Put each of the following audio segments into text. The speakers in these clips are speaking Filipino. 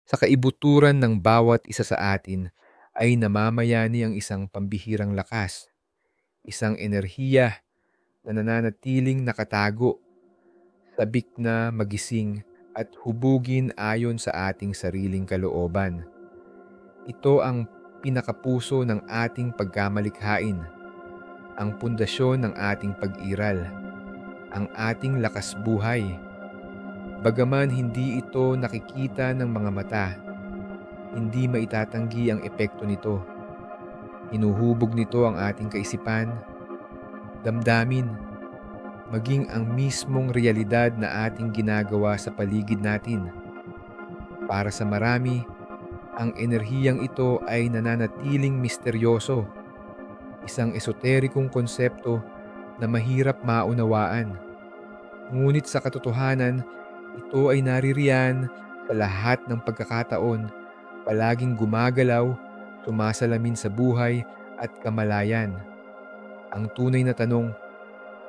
Sa kaibuturan ng bawat isa sa atin ay namamayani ang isang pambihirang lakas, isang enerhiya na nananatiling nakatago, sabik na magising at hubugin ayon sa ating sariling kalooban. Ito ang pinakapuso ng ating pagkamalikhain, ang pundasyon ng ating pag-iral, ang ating lakas buhay. Bagaman hindi ito nakikita ng mga mata, hindi maitatanggi ang epekto nito. Hinuhubog nito ang ating kaisipan, damdamin, maging ang mismong realidad na ating ginagawa sa paligid natin. Para sa marami, ang enerhiyang ito ay nananatiling misteryoso, isang esoterikong konsepto na mahirap maunawaan. Ngunit sa katotohanan, ito ay naririyan sa lahat ng pagkakataon, palaging gumagalaw, sumasalamin sa buhay at kamalayan. Ang tunay na tanong,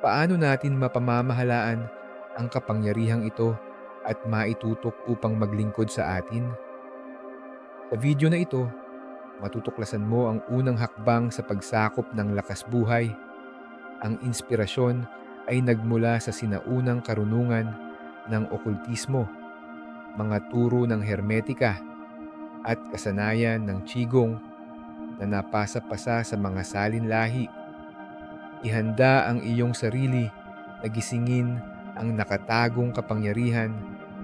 paano natin mapamamahalaan ang kapangyarihang ito at maitutok upang maglingkod sa atin? Sa video na ito, matutuklasan mo ang unang hakbang sa pagsakop ng lakas buhay. Ang inspirasyon ay nagmula sa sinaunang karunungan ng okultismo, mga turo ng hermetika at kasanayan ng qigong na napasa-pasa sa mga salinlahi. Ihanda ang iyong sarili na gisingin ang nakatagong kapangyarihan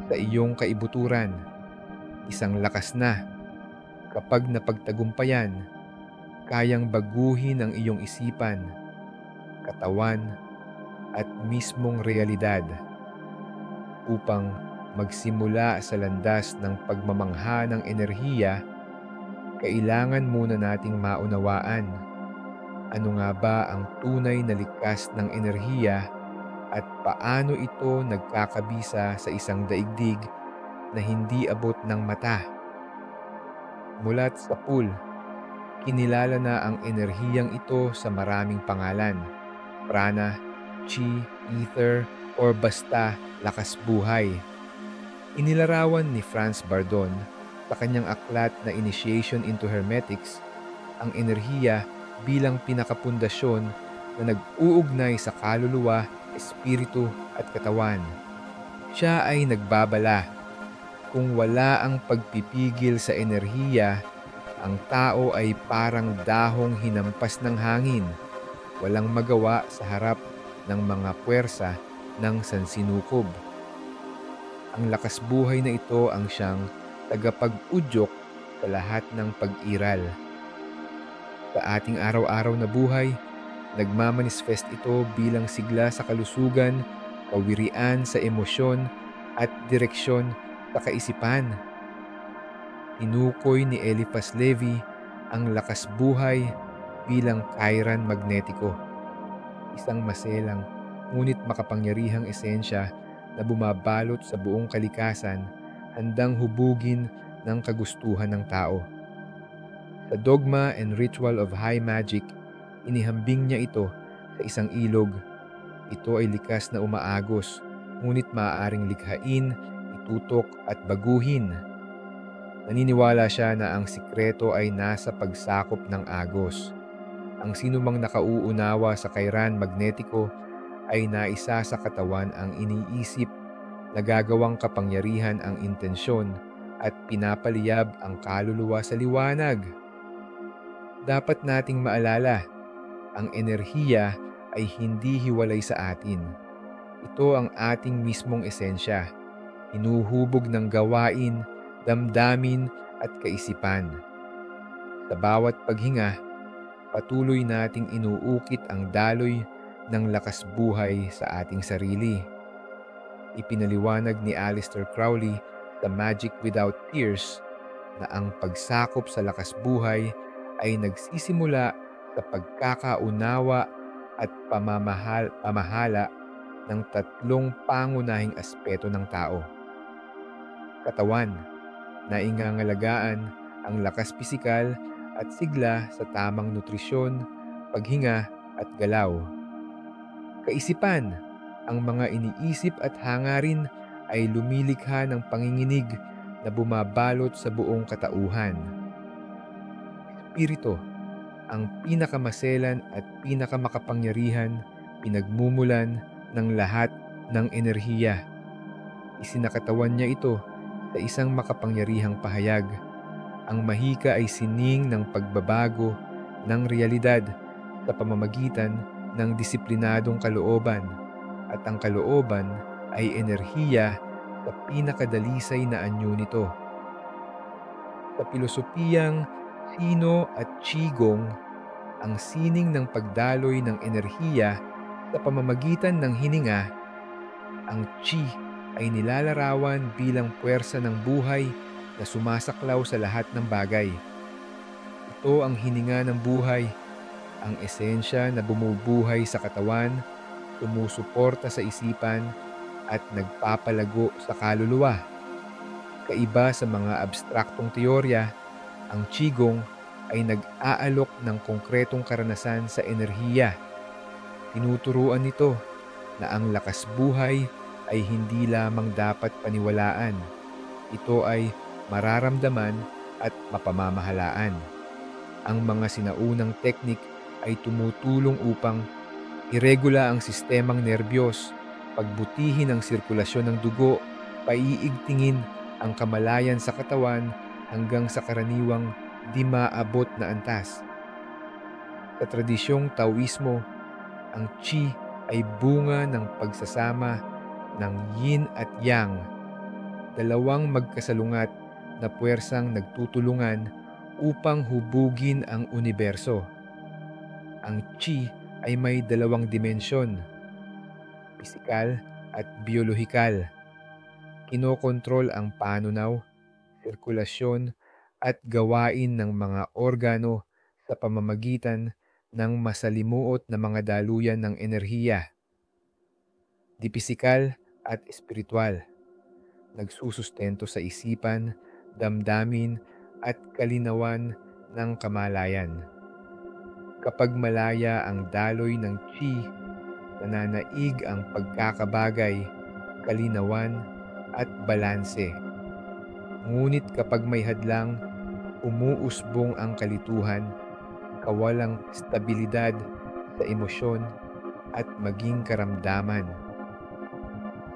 sa iyong kaibuturan. Isang lakas na, kapag napagtagumpayan, kayang baguhin ang iyong isipan, katawan, at mismong realidad. Upang magsimula sa landas ng pagmamangha ng enerhiya, kailangan muna nating maunawaan ano nga ba ang tunay na likas ng enerhiya at paano ito nagkakabisa sa isang daigdig na hindi abot ng mata. Mulat sa pool, kinilala na ang enerhiyang ito sa maraming pangalan: prana, chi, ether, or basta lakas buhay. Inilarawan ni Franz Bardon sa kanyang aklat na Initiation into Hermetics ang enerhiya bilang pinakapundasyon na nag-uugnay sa kaluluwa, espiritu at katawan. Siya ay nagbabala, kung wala ang pagpipigil sa enerhiya, ang tao ay parang dahong hinampas ng hangin, walang magawa sa harap ng mga puwersa ng sansinukob. Ang lakas buhay na ito ang siyang tagapag-udyok sa lahat ng pag-iral. Sa ating araw-araw na buhay, nagmamanifest ito bilang sigla sa kalusugan, kawirian sa emosyon, at direksyon sa kaisipan. Tinukoy ni Eliphas Levi ang lakas buhay bilang kairan magnetiko, isang maselang ngunit makapangyarihang esensya na bumabalot sa buong kalikasan, handang hubugin ng kagustuhan ng tao. Sa Dogma and Ritual of High Magic, inihambing niya ito sa isang ilog. Ito ay likas na umaagos, ngunit maaaring likhain, itutok at baguhin. Naniniwala siya na ang sikreto ay nasa pagsakop ng agos. Ang sinumang nakauunawa sa kairan magnetiko ay naisa sa katawan ang iniisip, nagagawang kapangyarihan ang intensyon, at pinapaliyab ang kaluluwa sa liwanag. Dapat nating maalala, ang enerhiya ay hindi hiwalay sa atin. Ito ang ating mismong esensya, hinuhubog ng gawain, damdamin at kaisipan. Sa bawat paghinga, patuloy nating inuukit ang daloy ng lakas buhay sa ating sarili. Ipinaliwanag ni Aleister Crowley sa Magic Without Tears na ang pagsakop sa lakas buhay ay nagsisimula sa pagkakaunawa at pamahala ng tatlong pangunahing aspeto ng tao. Katawan, naingangalagaan ang lakas pisikal at sigla sa tamang nutrisyon, paghinga at galaw. Kaisipan, ang mga iniisip at hangarin ay lumilikha ng panginginig na bumabalot sa buong katauhan. Espiritu, ang pinakamaselan at pinakamakapangyarihan, pinagmumulan ng lahat ng enerhiya. Isinakatawan niya ito sa isang makapangyarihang pahayag. Ang mahika ay sining ng pagbabago ng realidad sa pamamagitan ng disiplinadong kalooban, at ang kalooban ay enerhiya sa pinakadalisay na anyo nito. Sa pilosopiyang Sino at Qigong, ang sining ng pagdaloy ng enerhiya sa pamamagitan ng hininga, ang Qi ay nilalarawan bilang puwersa ng buhay na sumasaklaw sa lahat ng bagay. Ito ang hininga ng buhay, ang esensya na bumubuhay sa katawan, sumusuporta sa isipan, at nagpapalago sa kaluluwa. Kaiba sa mga abstraktong teorya, ang Qigong ay nag-aalok ng konkretong karanasan sa enerhiya. Tinuturuan nito na ang lakas buhay ay hindi lamang dapat paniwalaan. Ito ay mararamdaman at mapamamahalaan. Ang mga sinaunang teknik ay tumutulong upang iregula ang sistemang nerbiyos, pagbutihin ang sirkulasyon ng dugo, paiigtingin ang kamalayan sa katawan hanggang sa karaniwang di maabot na antas. Sa tradisyong Taoismo, ang Qi ay bunga ng pagsasama ng Yin at Yang, dalawang magkasalungat na puwersang nagtutulungan upang hubugin ang universo. Ang Qi ay may dalawang dimensyon, pisikal at biolohikal. Kinokontrol ang panunaw, sirkulasyon at gawain ng mga organo sa pamamagitan ng masalimuot na mga daluyan ng enerhiya. Dipisikal at espiritual, nagsusustento sa isipan, damdamin at kalinawan ng kamalayan. Kapag malaya ang daloy ng Qi, nananaig ang pagkakabagay, kalinawan at balanse. Ngunit kapag may hadlang, umuusbong ang kalituhan, kawalang stabilidad sa emosyon at maging karamdaman.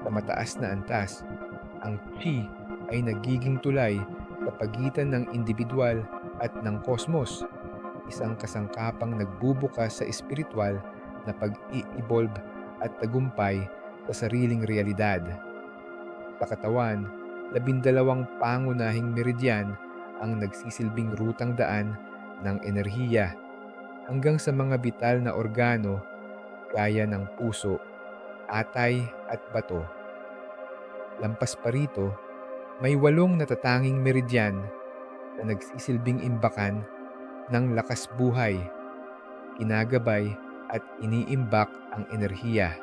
Sa mataas na antas, ang Qi ay nagiging tulay sa pagitan ng individual at ng kosmos, isang kasangkapang nagbubukas sa espiritual na pag-i-evolve at tagumpay sa sariling realidad. Sa katawan, 12 pangunahing meridyan ang nagsisilbing rutang daan ng enerhiya hanggang sa mga bital na organo gaya ng puso, atay at bato. Lampas pa rito, may 8 natatanging meridyan na nagsisilbing imbakan ng lakas buhay, kinagabay at iniimbak ang enerhiya.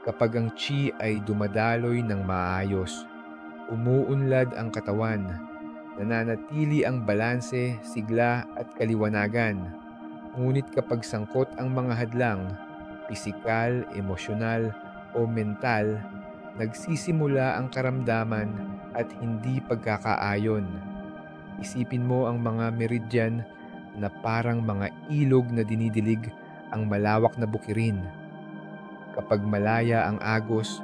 Kapag ang Qi ay dumadaloy ng maayos, umuunlad ang katawan, nananatili ang balanse, sigla at kaliwanagan. Ngunit kapag sangkot ang mga hadlang, pisikal, emosyonal o mental, nagsisimula ang karamdaman at hindi pagkakaayon. Isipin mo ang mga meridyan na parang mga ilog na dinidilig ang malawak na bukirin. Kapag malaya ang agos,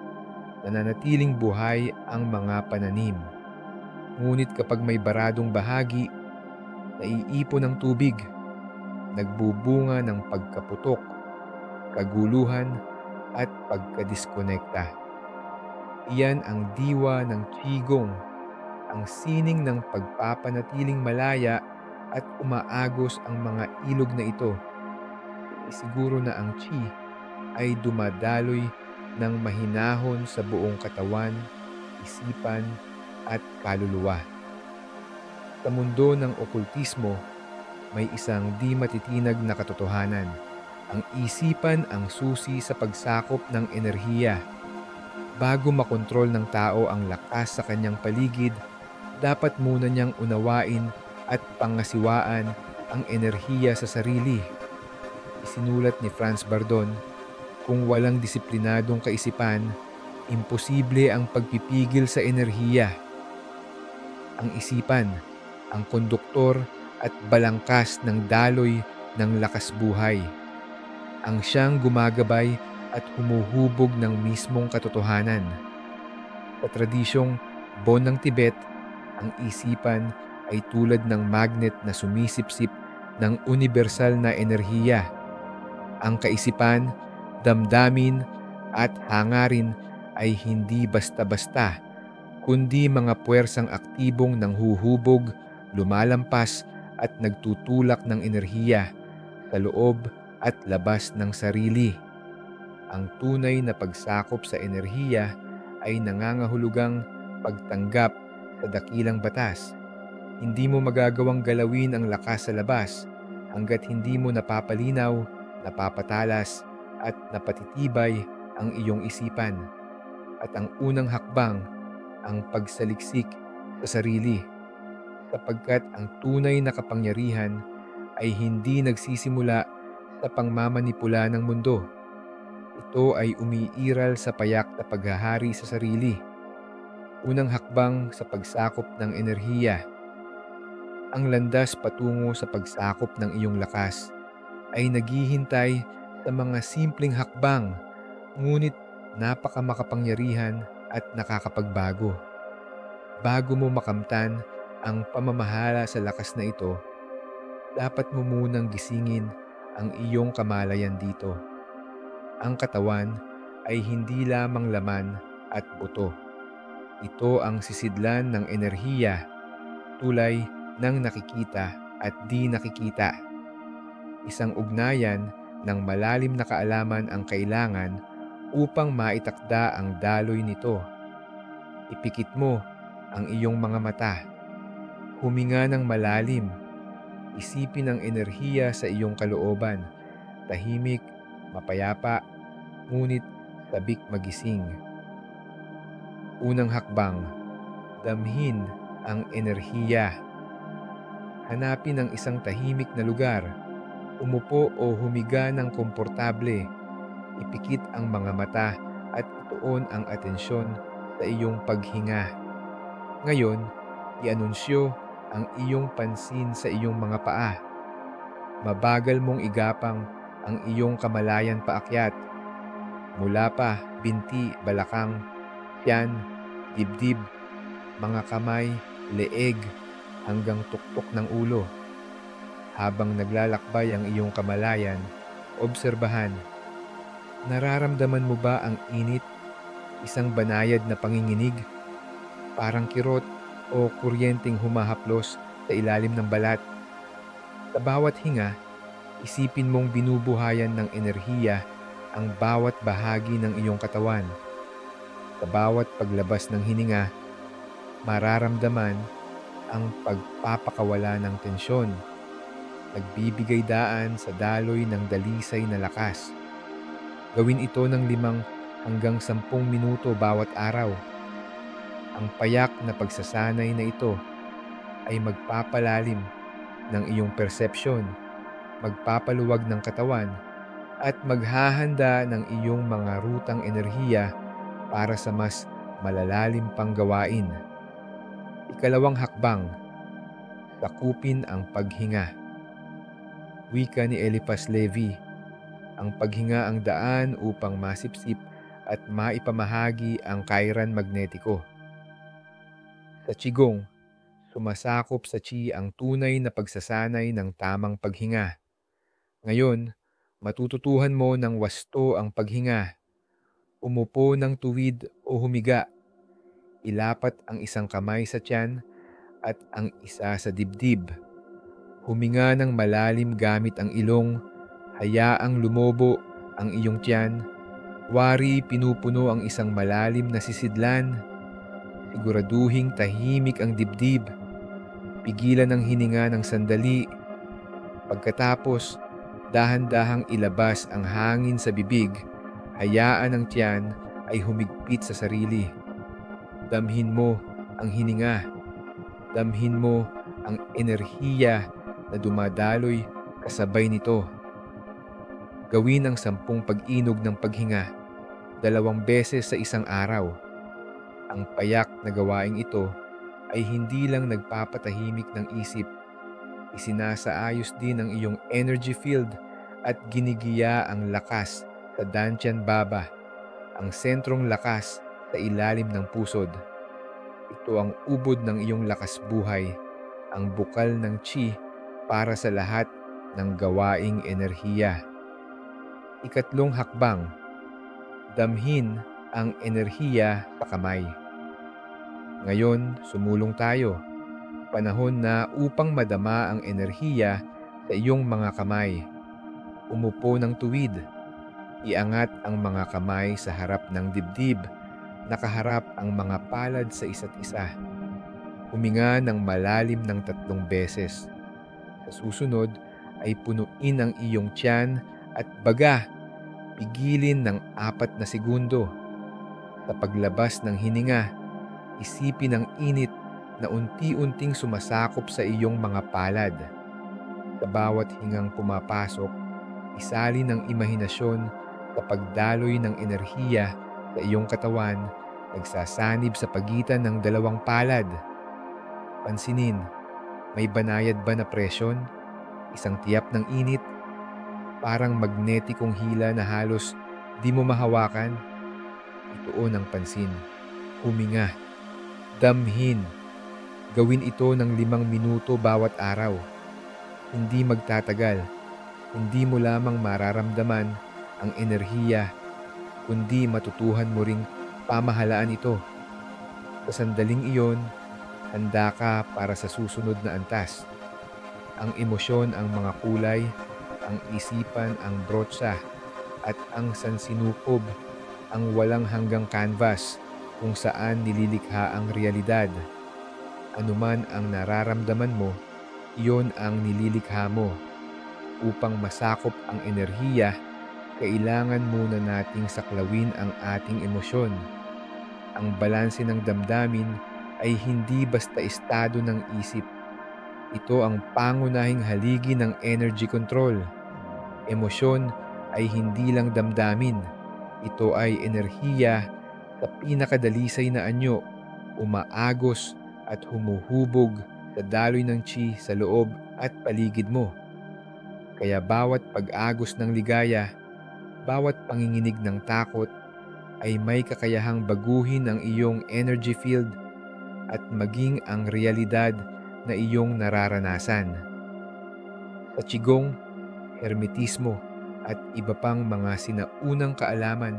nananatiling buhay ang mga pananim. Ngunit kapag may baradong bahagi, naiipon ng tubig, nagbubunga ng pagkaputok, kaguluhan at pagkadiskonekta. Iyan ang diwa ng Qigong, ang sining ng pagpapanatiling malaya at umaagos ang mga ilog na ito. Isiguro na ang Qi ay dumadaloy ng mahinahon sa buong katawan, isipan at kaluluwa. Sa mundo ng okultismo, may isang di matitinag na katotohanan. Ang isipan ang susi sa pagsakop ng enerhiya. Bago makontrol ng tao ang lakas sa kanyang paligid, dapat muna niyang unawain at pangasiwaan ang enerhiya sa sarili. Isinulat ni Franz Bardon, kung walang disiplinadong kaisipan, imposible ang pagpipigil sa enerhiya. Ang isipan, ang konduktor at balangkas ng daloy ng lakas buhay. Ang siyang gumagabay at humuhubog ng mismong katotohanan. Sa tradisyong Bon ng Tibet, ang isipan ay tulad ng magnet na sumisipsip ng universal na enerhiya. Ang kaisipan, damdamin at hangarin ay hindi basta-basta, kundi mga puwersang aktibong nanghuhubog, lumalampas at nagtutulak ng enerhiya sa loob at labas ng sarili. Ang tunay na pagsakop sa enerhiya ay nangangahulugang pagtanggap sa dakilang batas. Hindi mo magagawang galawin ang lakas sa labas hangga't hindi mo napapalinaw, napapatalas at napatitibay ang iyong isipan. At ang unang hakbang, ang pagsaliksik sa sarili, sapagkat ang tunay na kapangyarihan ay hindi nagsisimula sa pangmamanipula ng mundo. Ito ay umiiral sa payak na paghahari sa sarili. Unang hakbang sa pagsakop ng enerhiya. Ang landas patungo sa pagsakop ng iyong lakas ay naghihintay sa mga simpleng hakbang, ngunit napakamakapangyarihan at nakakapagbago. Bago mo makamtan ang pamamahala sa lakas na ito, dapat mo munang gisingin ang iyong kamalayan dito. Ang katawan ay hindi lamang laman at buto. Ito ang sisidlan ng enerhiya, tulay ng nakikita at di nakikita. Isang ugnayan ng malalim na kaalaman ang kailangan upang maitakda ang daloy nito. Ipikit mo ang iyong mga mata. Huminga ng malalim. Isipin ang enerhiya sa iyong kalooban. Tahimik, mapayapa, ngunit sabik magising. Unang hakbang, damhin ang enerhiya. Hanapin ang isang tahimik na lugar. Umupo o humiga ng komportable. Ipikit ang mga mata at ituon ang atensyon sa iyong paghinga. Ngayon, i-anunsyo ang iyong pansin sa iyong mga paa. Mabagal mong igapang ang iyong kamalayan paakyat. Mula pa, binti, balakang, tiyan, dibdib, mga kamay, leeg, hanggang tuktok ng ulo. Habang naglalakbay ang iyong kamalayan, obserbahan. Nararamdaman mo ba ang init, isang banayad na panginginig, parang kirot o kuryenteng humahaplos sa ilalim ng balat? Sa bawat hinga, isipin mong binubuhayan ng enerhiya ang bawat bahagi ng iyong katawan. Sa bawat paglabas ng hininga, mararamdaman ang pagpapakawala ng tensyon. Nagbibigay daan sa daloy ng dalisay na lakas. Gawin ito ng 5 hanggang 10 minuto bawat araw. Ang payak na pagsasanay na ito ay magpapalalim ng iyong persepsyon, magpapaluwag ng katawan, at maghahanda ng iyong mga rutang enerhiya para sa mas malalalim pang gawain. Ikalawang hakbang, sakupin ang paghinga. Wika ni Eliphas Levi, ang paghinga ang daan upang masipsip at maipamahagi ang kairan magnetiko. Sa Qigong, sumasakop sa Qi ang tunay na pagsasanay ng tamang paghinga. Ngayon, matututuhan mo ng wasto ang paghinga. Umupo ng tuwid o humiga. Ilapat ang isang kamay sa tiyan at ang isa sa dibdib. Huminga ng malalim gamit ang ilong. Hayaang lumobo ang iyong tiyan. Wari pinupuno ang isang malalim na sisidlan. Siguraduhing tahimik ang dibdib. Pigilan ang hininga ng sandali. Pagkatapos, dahan-dahang ilabas ang hangin sa bibig. Hayaan ang tiyan ay humigpit sa sarili. Damhin mo ang hininga. Damhin mo ang enerhiya na dumadaloy kasabay nito. Gawin ang 10 pag-inog ng paghinga, 2 beses sa isang araw. Ang payak na gawaing ito ay hindi lang nagpapatahimik ng isip, isinasaayos din ang iyong energy field at ginigiya ang lakas sa Dantian Baba, ang sentrong lakas sa ilalim ng pusod. Ito ang ubod ng iyong lakas buhay, ang bukal ng chi para sa lahat ng gawaing enerhiya. Ikatlong hakbang, damhin ang enerhiya sa kamay. Ngayon, sumulong tayo. Panahon na upang madama ang enerhiya sa iyong mga kamay. Umupo ng tuwid. Iangat ang mga kamay sa harap ng dibdib. Nakaharap ang mga palad sa isa't isa. Huminga ng malalim ng 3 beses. Sa susunod ay punuin ang iyong tiyan at baga. Pigilin ng 4 na segundo. Sa paglabas ng hininga, isipin ang init na unti-unting sumasakop sa iyong mga palad. Sa bawat hingang pumapasok, isalin ng imahinasyon sa pagdaloy ng enerhiya sa iyong katawan, nagsasanib sa pagitan ng 2 palad. Pansinin, may banayad ba na presyon? Isang tiyap ng init? Parang magnetikong hila na halos di mo mahawakan? Ituon ang pansin. Huminga. Damhin. Gawin ito ng 5 minuto bawat araw. Hindi magtatagal. Hindi mo lamang mararamdaman ang enerhiya, kundi matutuhan mo ring pamahalaan ito. Sa sandaling iyon, handa ka para sa susunod na antas. Ang emosyon ang mga kulay, ang isipan ang brotsa, at ang sansinukob ang walang hanggang canvas kung saan nililikha ang realidad. Anuman ang nararamdaman mo, iyon ang nililikha mo. Upang masakop ang enerhiya, kailangan muna nating saklawin ang ating emosyon. Ang balanse ng damdamin ay hindi basta estado ng isip. Ito ang pangunahing haligi ng energy control. Emosyon ay hindi lang damdamin. Ito ay enerhiya sa pinakadalisay na anyo, umaagos at humuhubog sa daloy ng chi sa loob at paligid mo. Kaya bawat pag-agos ng ligaya, bawat panginginig ng takot, ay may kakayahang baguhin ang iyong energy field at maging ang realidad na iyong nararanasan. Sa Qigong, Hermetismo at iba pang mga sinaunang kaalaman,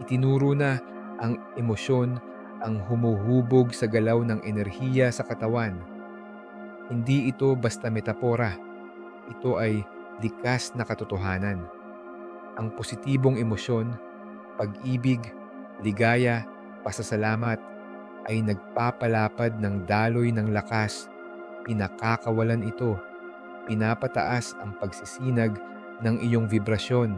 itinuro na ang emosyon ang humuhubog sa galaw ng enerhiya sa katawan. Hindi ito basta metapora. Ito ay likas na katotohanan. Ang positibong emosyon, pag-ibig, ligaya, pasasalamat, ay nagpapalapad ng daloy ng lakas. Pinakakawalan ito. Pinapataas ang pagsisinag ng iyong vibrasyon.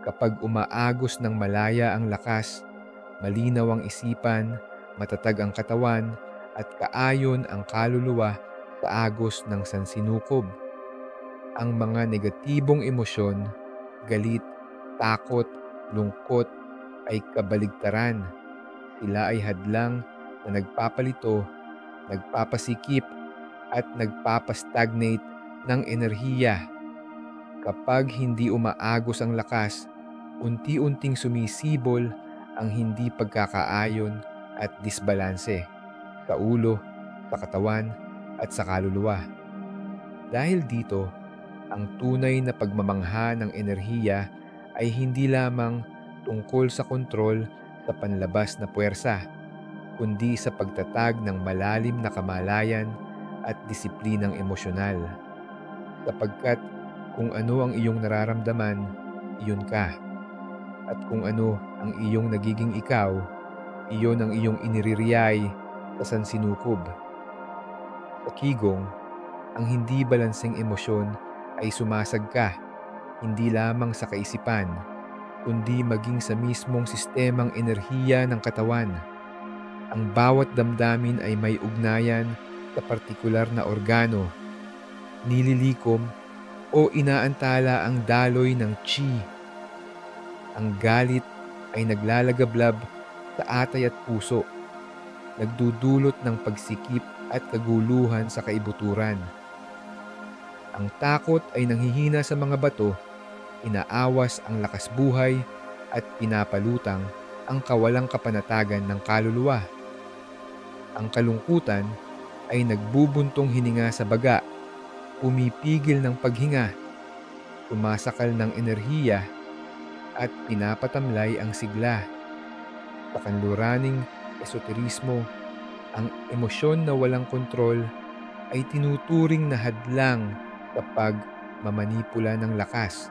Kapag umaagos ng malaya ang lakas, malinaw ang isipan, matatag ang katawan, at kaayon ang kaluluwa sa agos ng sansinukob. Ang mga negatibong emosyon, galit, takot, lungkot, ay kabaligtaran. Sila ay hadlang na nagpapalito, nagpapasikip, at nagpapastagnate ng enerhiya. Kapag hindi umaagos ang lakas, unti-unting sumisibol ang hindi pagkakaayon at disbalanse sa ulo, sa katawan, at sa kaluluwa. Dahil dito, ang tunay na pagmamangha ng enerhiya ay hindi lamang tungkol sa kontrol sa panlabas na puwersa, kundi sa pagtatag ng malalim na kamalayan at disiplinang emosyonal. Sapagkat kung ano ang iyong nararamdaman, iyon ka. At kung ano ang iyong nagiging ikaw, iyon ang iyong iniririyay sa sansinukob. Sa Qigong, ang hindi balanseng emosyon ay sumasagka hindi lamang sa kaisipan, kundi maging sa mismong sistemang enerhiya ng katawan. Ang bawat damdamin ay may ugnayan sa partikular na organo, nililikom o inaantala ang daloy ng chi. Ang galit ay naglalagablab sa atay at puso. nagdudulot ng pagsikip at kaguluhan sa kaibuturan. Ang takot ay nanghihina sa mga bato, inaawas ang lakas buhay at pinapalutang ang kawalang kapanatagan ng kaluluwa. Ang kalungkutan ay nagbubuntong hininga sa baga, pumipigil ng paghinga, sumasakal ng enerhiya at pinapatamlay ang sigla. Sa kanluraning esoterismo, ang emosyon na walang kontrol ay tinuturing na hadlang kapag mamanipula ng lakas.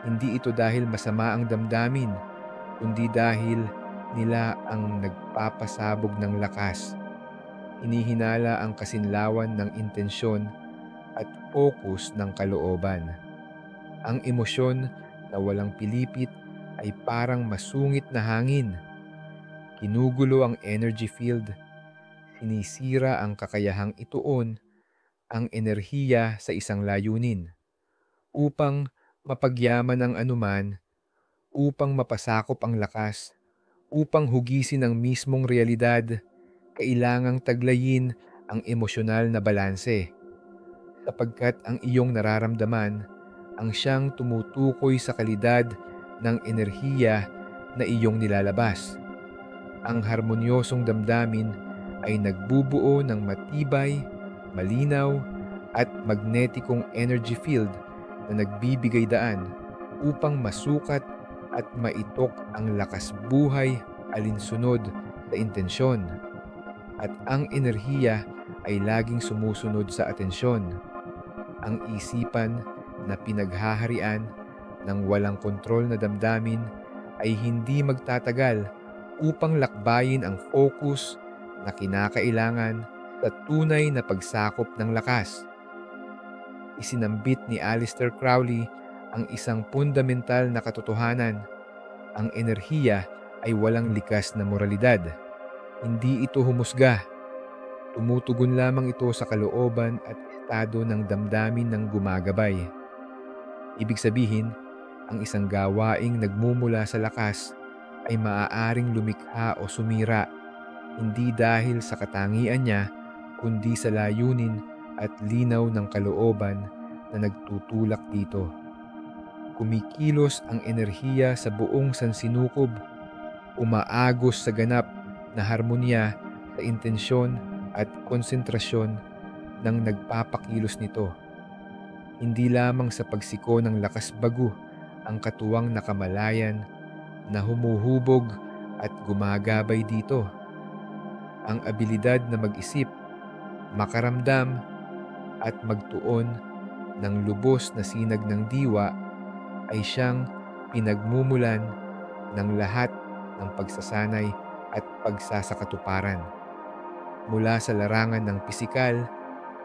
Hindi ito dahil masama ang damdamin, kundi dahil nila ang nagpapasabog ng lakas. Hinihinala ang kasinlawan ng intensyon at focus ng kalooban. Ang emosyon na walang pilipit ay parang masungit na hangin. Kinugulo ang energy field, sinisira ang kakayahang ituon ang enerhiya sa isang layunin. Upang mapagyaman ang anuman, upang mapasakop ang lakas, upang hugisin ang mismong realidad, kailangang taglayin ang emosyonal na balanse. Sapagkat ang iyong nararamdaman ang siyang tumutukoy sa kalidad ng enerhiya na iyong nilalabas. Ang harmonyosong damdamin ay nagbubuo ng matibay, malinaw, at magnetikong energy field na nagbibigay daan upang masukat at maitok ang lakas buhay alinsunod sa intensyon. At ang enerhiya ay laging sumusunod sa atensyon. Ang isipan na pinaghaharian ng walang kontrol na damdamin ay hindi magtatagal upang lakbayin ang focus na kinakailangan sa tunay na pagsakop ng lakas. Isinambit ni Aleister Crowley ang isang fundamental na katotohanan. Ang enerhiya ay walang likas na moralidad. Hindi ito humusga. Tumutugon lamang ito sa kalooban at estado ng damdamin ng gumagabay. Ibig sabihin, ang isang gawaing nagmumula sa lakas ay maaaring lumikha o sumira, hindi dahil sa katangian niya, kundi sa layunin at linaw ng kalooban na nagtutulak dito. Kumikilos ang enerhiya sa buong sansinukob, umaagos sa ganap na harmonya sa intensyon at konsentrasyon ng nagpapakilos nito. Hindi lamang sa pagsiko ng lakas bago ang katuwang na kamalayan na humuhubog at gumagabay dito. Ang abilidad na mag-isip, makaramdam, at magtuon ng lubos na sinag ng diwa ay siyang pinagmumulan ng lahat ng pagsasanay at pagsasakatuparan. Mula sa larangan ng pisikal,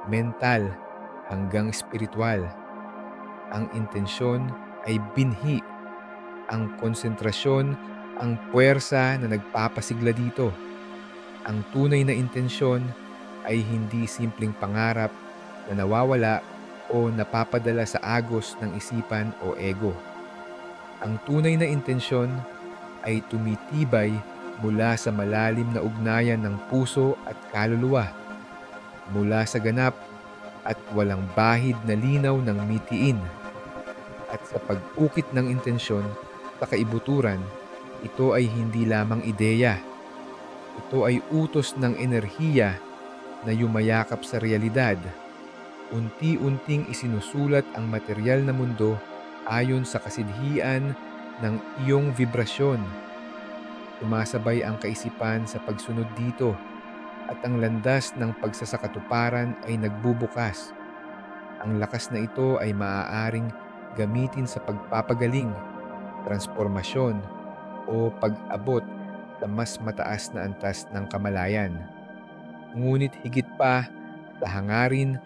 mental, hanggang espiritual. Ang intensyon ay binhi. Ang konsentrasyon ang puwersa na nagpapasigla dito. Ang tunay na intensyon ay hindi simpleng pangarap na nawawala o napapadala sa agos ng isipan o ego. Ang tunay na intensyon ay tumitibay mula sa malalim na ugnayan ng puso at kaluluwa, mula sa ganap at walang bahid na linaw ng mitiin. At sa pag-ukit ng intensyon sa kaibuturan, ito ay hindi lamang ideya. Ito ay utos ng enerhiya na yumayakap sa realidad. Unti-unting isinusulat ang materyal na mundo ayon sa kasidhian ng iyong vibrasyon. Sumasabay ang kaisipan sa pagsunod dito at ang landas ng pagsasakatuparan ay nagbubukas. Ang lakas na ito ay maaaring gamitin sa pagpapagaling, transformasyon, o pag-abot sa mas mataas na antas ng kamalayan. Ngunit higit pa sa hangarin,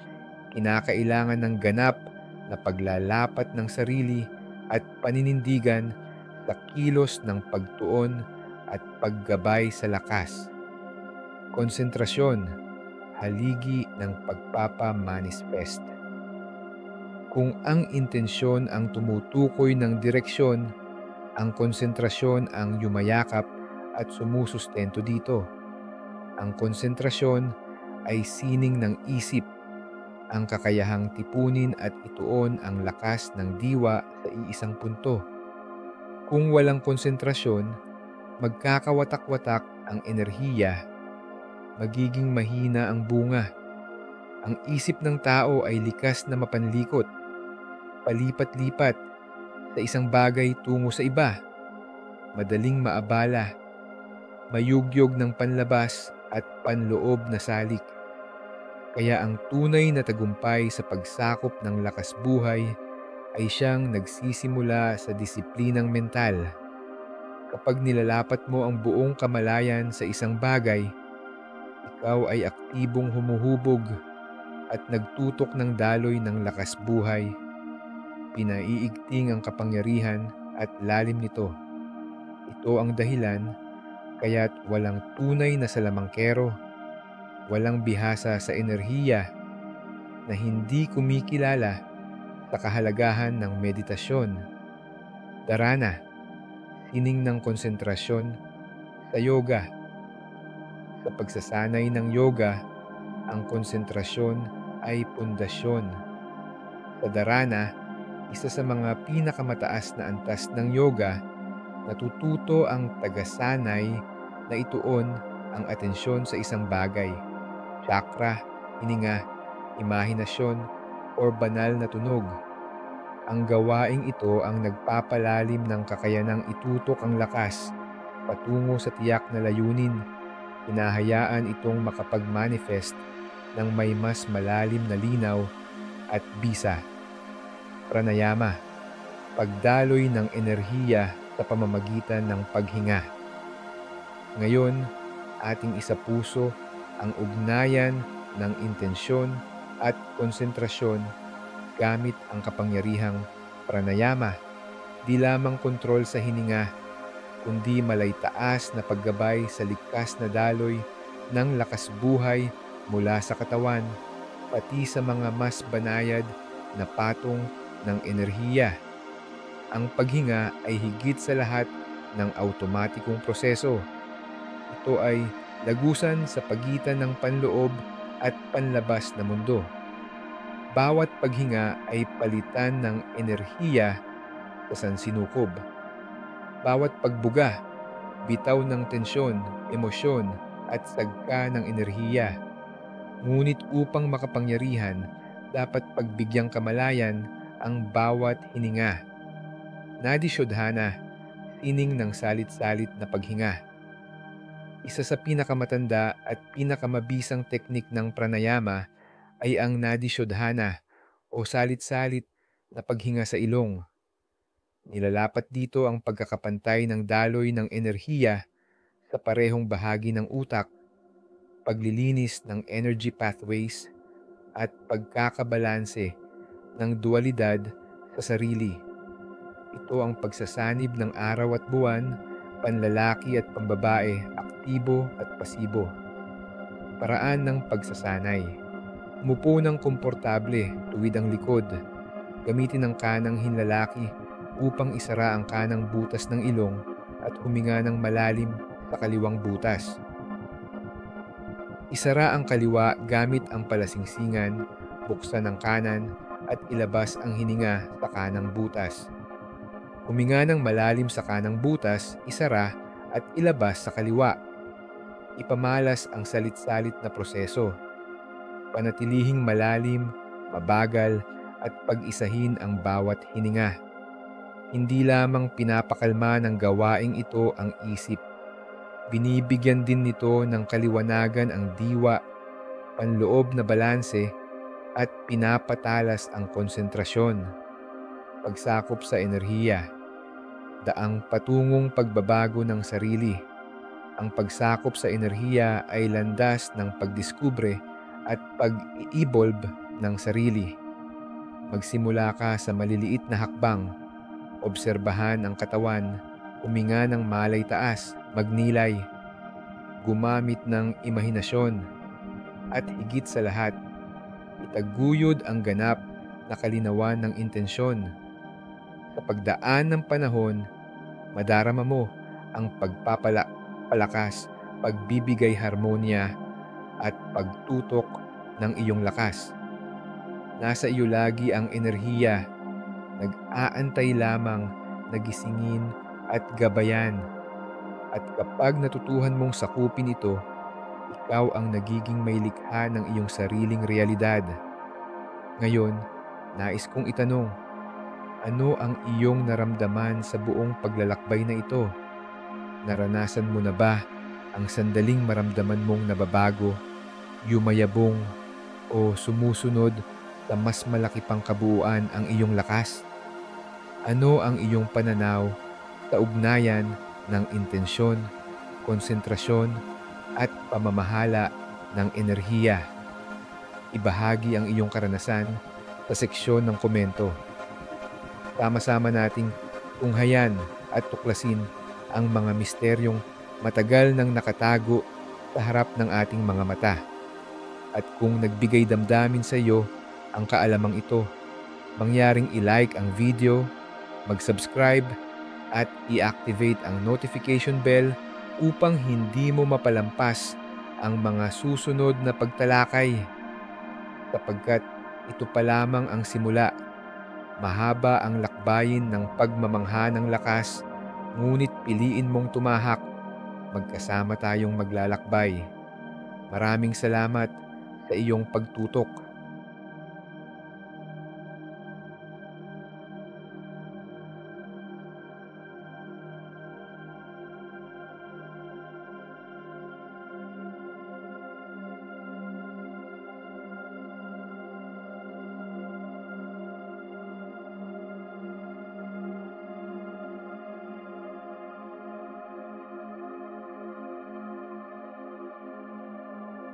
kinakailangan ng ganap na paglalapat ng sarili at paninindigan sa kilos ng pagtuon at paggabay sa lakas. Konsentrasyon, haligi ng pagpapamanifest. Kung ang intensyon ang tumutukoy ng direksyon, ang konsentrasyon ang yumayakap at sumusustento dito. Ang konsentrasyon ay sining ng isip, ang kakayahang tipunin at ituon ang lakas ng diwa sa iisang punto. Kung walang konsentrasyon, magkakawatak-watak ang enerhiya, magiging mahina ang bunga. Ang isip ng tao ay likas na mapanlikot, palipat-lipat sa isang bagay tungo sa iba, madaling maabala, mayugyog ng panlabas at panloob na salik. Kaya ang tunay na tagumpay sa pagsakop ng lakas buhay ay siyang nagsisimula sa disiplinang mental. Kapag nilalapat mo ang buong kamalayan sa isang bagay, ikaw ay aktibong humuhubog at nagtutok ng daloy ng lakas buhay. Pinaiigting ang kapangyarihan at lalim nito. Ito ang dahilan kaya't walang tunay na salamangkero, walang bihasa sa enerhiya na hindi kumikilala sa kahalagahan ng meditasyon, dharana, sining ng konsentrasyon sa yoga. Sa pagsasanay ng yoga, ang konsentrasyon ay pundasyon. Sa dharana, isa sa mga pinakamataas na antas ng yoga, natututo ang tagasanay na ituon ang atensyon sa isang bagay, chakra, hininga, imahinasyon, o banal na tunog. Ang gawaing ito ang nagpapalalim ng kakayanang itutok ang lakas patungo sa tiyak na layunin. Hinahayaan itong makapag-manifest ng may mas malalim na linaw at bisa. Pranayama, pagdaloy ng enerhiya sa pamamagitan ng paghinga. Ngayon, ating isapuso ang ugnayan ng intensyon at konsentrasyon gamit ang kapangyarihang pranayama, di lamang kontrol sa hininga, kundi malaytaas na paggabay sa likas na daloy ng lakas buhay mula sa katawan, pati sa mga mas banayad na patong ng enerhiya. Ang paghinga ay higit sa lahat ng automatikong proseso. Ito ay lagusan sa pagitan ng panloob at panlabas na mundo. Bawat paghinga ay palitan ng enerhiya sa sansinukob. Bawat pagbuga, bitaw ng tensyon, emosyon at sagka ng enerhiya. Ngunit upang makapangyarihan, dapat pagbigyang kamalayan ang bawat hininga. Nadi Shodhana, sining ng salit-salit na paghinga. Isa sa pinakamatanda at pinakamabisang teknik ng pranayama ay ang Nadi Shodhana o salit-salit na paghinga sa ilong. Nilalapat dito ang pagkakapantay ng daloy ng enerhiya sa parehong bahagi ng utak, paglilinis ng energy pathways, at pagkakabalanse ng dualidad sa sarili. Ito ang pagsasanib ng araw at buwan, panlalaki at pambabae, aktibo at pasibo. Paraan ng pagsasanay. Umupo ng komportable, tuwid ang likod. Gamitin ang kanang hinlalaki upang isara ang kanang butas ng ilong at huminga ng malalim sa kaliwang butas. Isara ang kaliwa gamit ang palasingsingan, buksan ang kanan at ilabas ang hininga sa kanang butas. Huminga ng malalim sa kanang butas, isara at ilabas sa kaliwa. Ipamalas ang salit-salit na proseso. Panatilihing malalim, mabagal at pag-isahin ang bawat hininga. Hindi lamang pinapakalma ng gawaing ito ang isip. Binibigyan din nito ng kaliwanagan ang diwa, panloob na balanse at pinapatalas ang konsentrasyon. Pagsakop sa enerhiya. Daang patungong pagbabago ng sarili. Ang pagsakop sa enerhiya ay landas ng pagdiskubre at pag-i-evolve ng sarili. Magsimula ka sa maliliit na hakbang. Obserbahan ang katawan, huminga ng malay taas, magnilay, gumamit ng imahinasyon, at higit sa lahat, itaguyod ang ganap na kalinawan ng intensyon. Sa pagdaan ng panahon, madarama mo ang pagpapalakas pagbibigay harmonya at pagtutok ng iyong lakas. Nasa iyo lagi ang enerhiya, nag-aantay lamang na gisingin at gabayan. At kapag natutuhan mong sakupin ito, ikaw ang nagiging may likha ng iyong sariling realidad. Ngayon, nais kong itanong, ano ang iyong naramdaman sa buong paglalakbay na ito? Naranasan mo na ba ang sandaling maramdaman mong nababago, yumayabong, o sumusunod sa mas malaki pang kabuuan ang iyong lakas? Ano ang iyong pananaw sa ugnayan ng intensyon, konsentrasyon, at pamamahala ng enerhiya? Ibahagi ang iyong karanasan sa seksyon ng komento. Sama-sama nating tunghayan at tuklasin ang mga misteryong matagal nang nakatago sa harap ng ating mga mata. At kung nagbigay damdamin sa iyo ang kaalamang ito, mangyaring i-like ang video, mag-subscribe, at i-activate ang notification bell upang hindi mo mapalampas ang mga susunod na pagtalakay. Sapagkat ito pa lamang ang simula. Mahaba ang lakbayin ng pagmamangha ng lakas, ngunit piliin mong tumahak. Magkasama tayong maglalakbay. Maraming salamat sa iyong pagtutok.